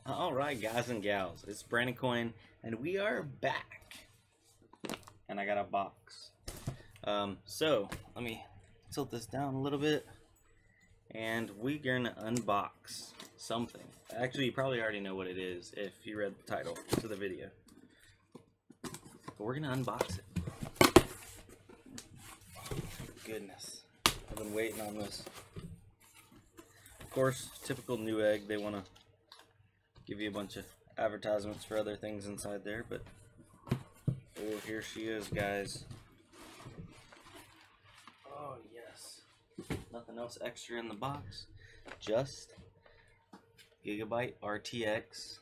Alright guys and gals, it's Brandoncoin and we are back. And I got a box. So let me tilt this down a little bit and we're gonna unbox something. Actually, you probably already know what it is if you read the title to the video. But we're gonna unbox it. Oh, goodness. I've been waiting on this. Of course, typical Newegg, they wanna give you a bunch of advertisements for other things inside there, but oh, here she is, guys. Oh yes, nothing else extra in the box, just Gigabyte RTX.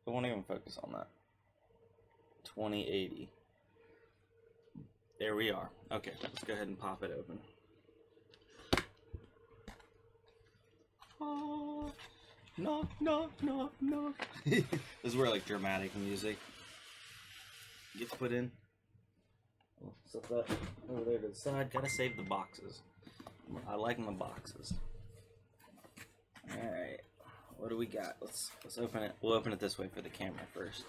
I won't even focus on that. 2080. There we are. Okay, let's go ahead and pop it open. Oh, knock, knock, knock, knock. This is where like dramatic music gets put in. We'll set that over there to the side. Gotta save the boxes. I like my boxes. Alright, what do we got? Let's open it. We'll open it this way for the camera first.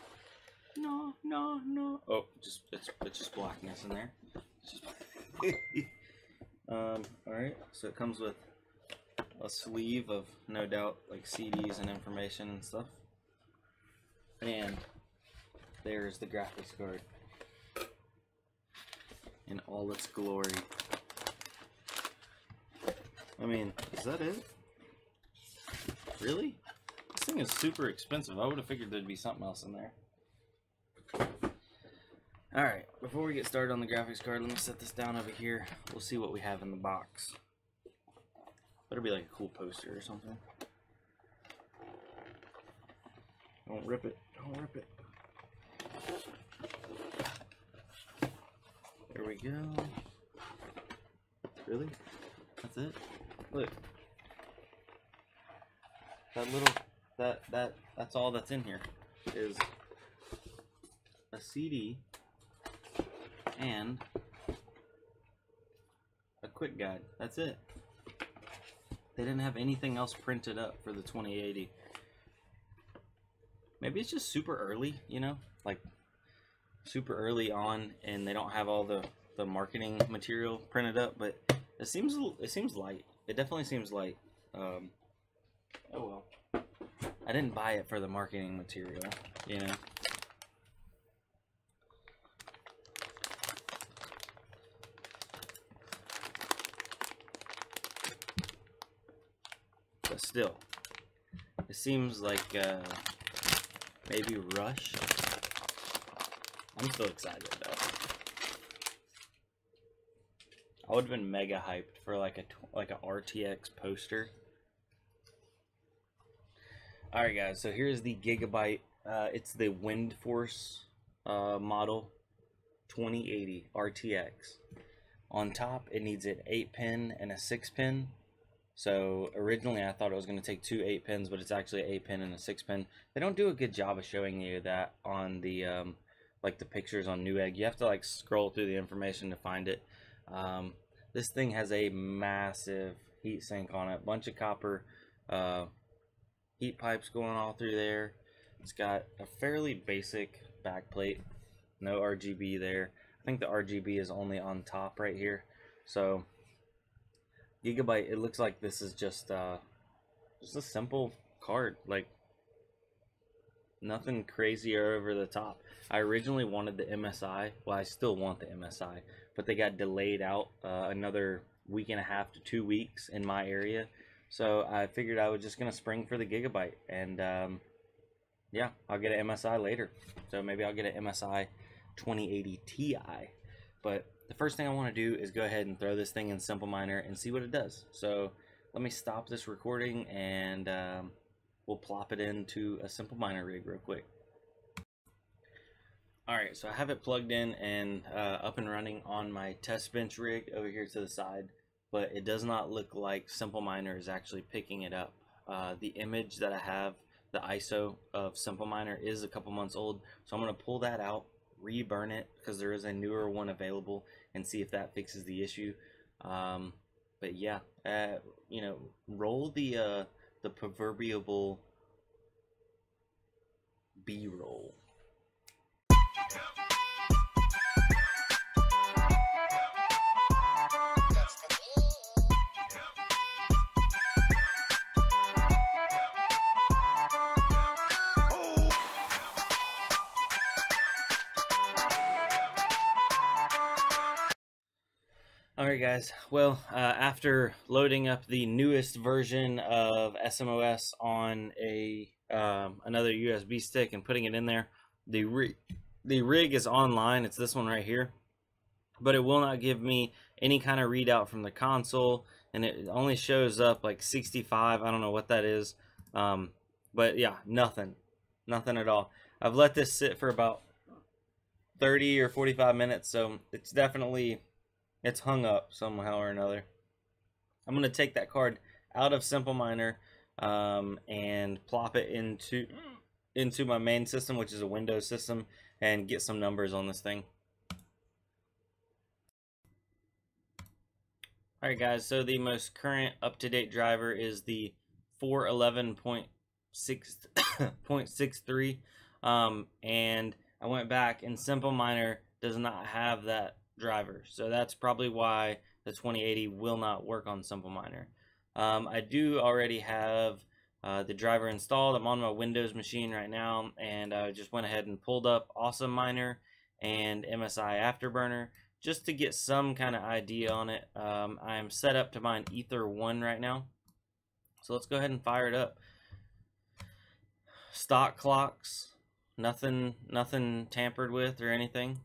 No, no, no. Oh, it's just blackness in there. Alright, so it comes with a sleeve of, no doubt, like CDs and information and stuff. And there's the graphics card in all its glory. I mean, is that it? Really? This thing is super expensive. I would have figured there'd be something else in there. Alright, before we get started on the graphics card, let me set this down over here. We'll see what we have in the box. Better be like a cool poster or something. Don't rip it. Don't rip it. There we go. Really? That's it? Look. That little that's all that's in here is a CD and a quick guide. That's it. They didn't have anything else printed up for the 2080. Maybe it's just super early, you know, like super early on, and they don't have all the marketing material printed up. But it seems light. It definitely seems light. Oh well. I didn't buy it for the marketing material, you know. But still, it seems like maybe rushed. I'm still excited though. I would have been mega hyped for like a RTX poster. All right, guys. So here's the Gigabyte. It's the Windforce model 2080 RTX. On top, it needs an 8-pin and a 6-pin. So originally I thought it was going to take two 8-pins, but it's actually an 8-pin and a 6-pin. They don't do a good job of showing you that on the like the pictures on Newegg. You have to like scroll through the information to find it. This thing has a massive heat sink on it, bunch of copper heat pipes going all through there. It's got a fairly basic backplate, no RGB there. I think the RGB is only on top right here. So Gigabyte, it looks like this is just a simple card, like nothing crazy or over the top. I originally wanted the MSI. Well, I still want the MSI, but they got delayed out another week and a half to 2 weeks in my area. So I figured I was just gonna spring for the Gigabyte, and yeah, I'll get an MSI later. So maybe I'll get an MSI 2080 Ti. But the first thing I want to do is go ahead and throw this thing in Simple Miner and see what it does. So let me stop this recording and we'll plop it into a Simple Miner rig real quick. Alright, so I have it plugged in and up and running on my test bench rig over here to the side, but it does not look like Simple Miner is actually picking it up. The image that I have, the ISO of Simple Miner, is a couple months old, so I'm going to pull that out, reburn it because there is a newer one available, and see if that fixes the issue. But yeah, you know, roll the the proverbial B-roll. Alright guys, well, after loading up the newest version of SMOS on a another USB stick and putting it in there, the rig is online. It's this one right here, but it will not give me any kind of readout from the console, and it only shows up like 65. I don't know what that is, but yeah, nothing at all. I've let this sit for about 30 or 45 minutes, so it's definitely... it's hung up somehow or another. I'm going to take that card out of Simple Miner and plop it into my main system, which is a Windows system, and get some numbers on this thing. Alright guys, so the most current up-to-date driver is the 411.63, and I went back, and Simple Miner does not have that driver, so that's probably why the 2080 will not work on Simple Miner. I do already have the driver installed. I'm on my Windows machine right now, and I just went ahead and pulled up Awesome Miner and MSI Afterburner just to get some kind of idea on it. I am set up to mine Ether 1 right now, so let's go ahead and fire it up. Stock clocks, nothing tampered with or anything.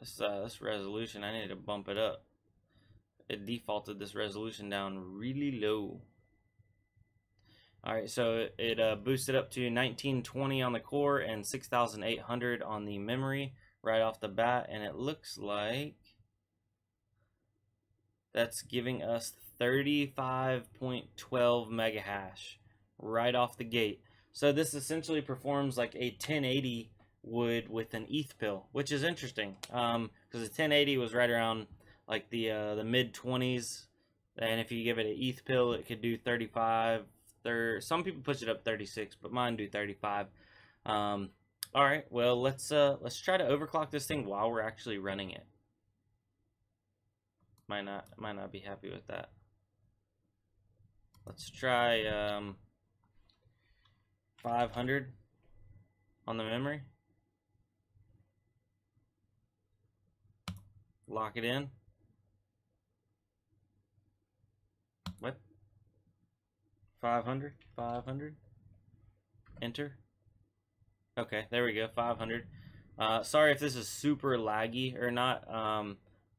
This resolution, I need to bump it up. It defaulted this resolution down really low. Alright, so it boosted up to 1920 on the core and 6800 on the memory right off the bat, and it looks like that's giving us 35.12 mega hash right off the gate. So this essentially performs like a 1080 would with an ETH pill, which is interesting, because the 1080 was right around like the mid 20s, and if you give it an ETH pill, it could do 35. Some people push it up 36, but mine do 35. All right, well, let's try to overclock this thing while we're actually running it. Might not be happy with that. Let's try 500 on the memory. Lock it in. What? 500? 500? Enter. Okay, there we go, 500. Sorry if this is super laggy or not.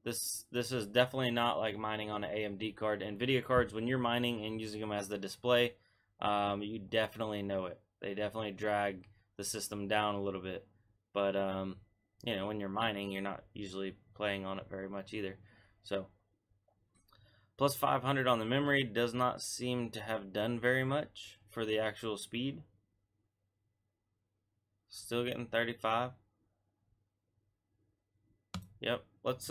This is definitely not like mining on an AMD card. NVIDIA cards, when you're mining and using them as the display, you definitely know it. They definitely drag the system down a little bit. But, you know, when you're mining, you're not usually playing on it very much either. So plus 500 on the memory does not seem to have done very much for the actual speed. Still getting 35. Yep, let's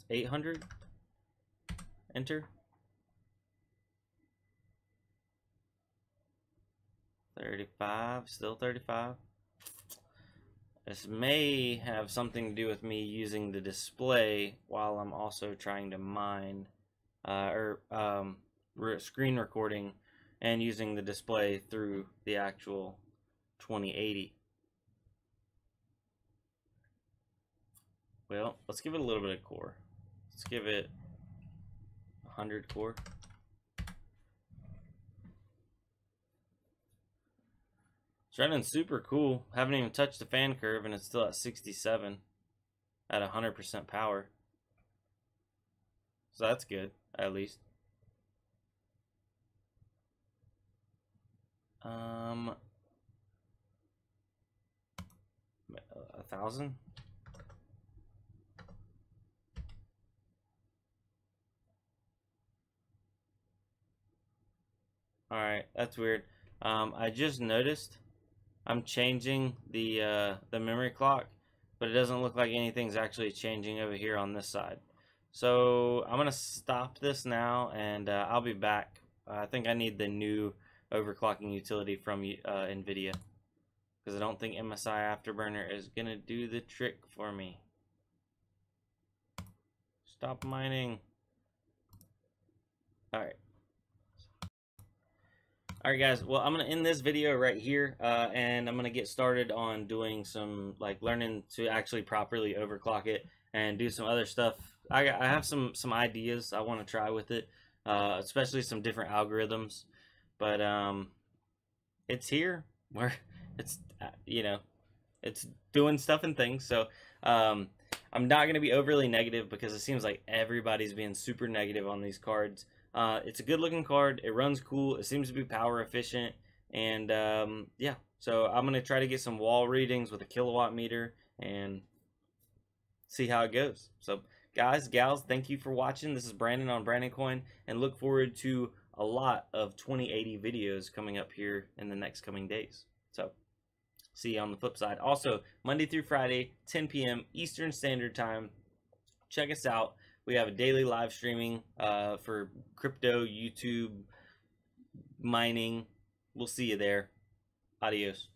800. Enter. 35, still 35. This may have something to do with me using the display while I'm also trying to mine screen recording and using the display through the actual 2080. Well, let's give it a little bit of core. Let's give it 100 core. It's running super cool. Haven't even touched the fan curve and it's still at 67 at 100% power. So that's good, at least. 1,000. All right, that's weird. I just noticed I'm changing the memory clock, but it doesn't look like anything's actually changing over here on this side. So I'm gonna stop this now, and I'll be back. I think I need the new overclocking utility from NVIDIA, because I don't think MSI Afterburner is gonna do the trick for me. Stop mining. Alright. Alright guys, well, I'm going to end this video right here, and I'm going to get started on doing some, like, learning to actually properly overclock it and do some other stuff. I have some ideas I want to try with it, especially some different algorithms, but it's here, where it's, you know, it's doing stuff and things, so I'm not going to be overly negative, because it seems like everybody's being super negative on these cards. It's a good looking card, it runs cool, it seems to be power efficient, and yeah, so I'm going to try to get some wall readings with a kilowatt meter and see how it goes. So guys, gals, thank you for watching. This is Brandon on Brandoncoin, and look forward to a lot of 2080 videos coming up here in the next coming days. So see you on the flip side. Also, Monday through Friday, 10 p.m. Eastern Standard Time. Check us out. We have a daily live streaming for crypto, YouTube, mining. We'll see you there. Adios.